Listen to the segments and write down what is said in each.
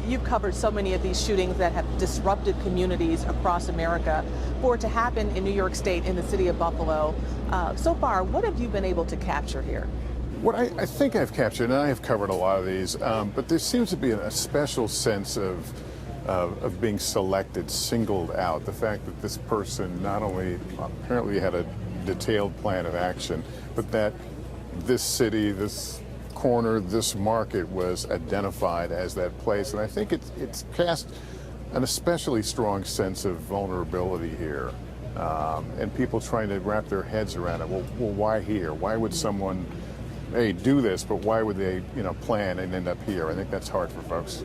You've covered so many of these shootings that have disrupted communities across America. For it to happen in New York State, in the city of Buffalo, so far, what have you been able to capture here? What I think I've captured, and I have covered a lot of these, but there seems to be a special sense of being selected, singled out. The fact that this person not only apparently had a detailed plan of action, but that this city, this corner, this market was identified as that place. And I think it's cast an especially strong sense of vulnerability here, and people trying to wrap their heads around it. Well, why here? Why would someone, hey, do this, but why would they, plan and end up here? I think that's hard for folks.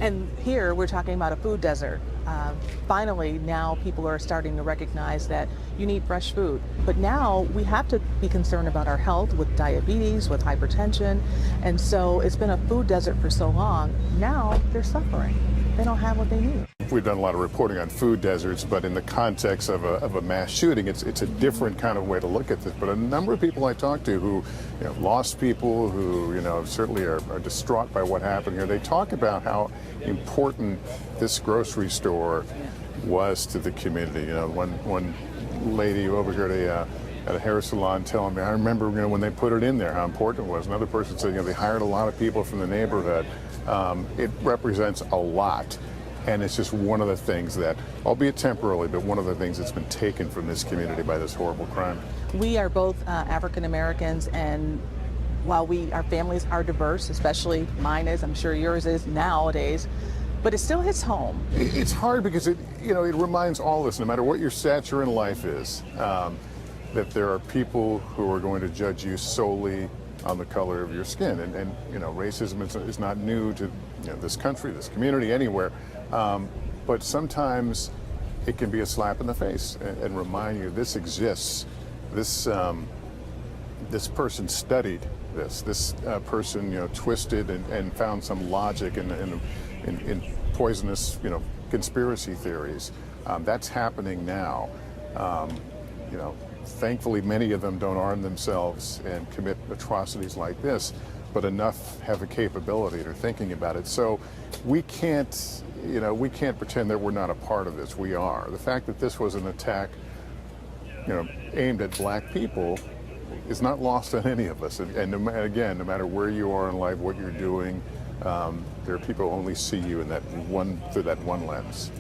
And here we're talking about a food desert. Finally, now people are starting to recognize that you need fresh food. But now we have to be concerned about our health with diabetes, with hypertension. And so it's been a food desert for so long. Now they're suffering. They don't have what they need. We've done a lot of reporting on food deserts, but in the context of a mass shooting, it's a different kind of way to look at this. But a number of people I talked to who lost people, who certainly are distraught by what happened here, they talk about how important this grocery store was to the community. One lady over here at a hair salon telling me, I remember when they put it in there, how important it was. Another person said they hired a lot of people from the neighborhood. It represents a lot. And it's just one of the things that, albeit temporarily, but one of the things that's been taken from this community by this horrible crime. We are both African Americans, and while our families are diverse, especially mine is, I'm sure yours is nowadays, but it still hits home. It's hard because it reminds all of us, no matter what your stature in life is, that there are people who are going to judge you solely on the color of your skin. And racism is not new to this country, this community, anywhere. But sometimes it can be a slap in the face and remind you this exists. This person studied this. This person twisted and found some logic in poisonous conspiracy theories. That's happening now. Thankfully, many of them don't arm themselves and commit atrocities like this, but enough have a capability. They're thinking about it. So we can't pretend that we're not a part of this. We are. The fact that this was an attack, aimed at black people is not lost on any of us. And again, no matter where you are in life, what you're doing, there are people who only see you in through that one lens.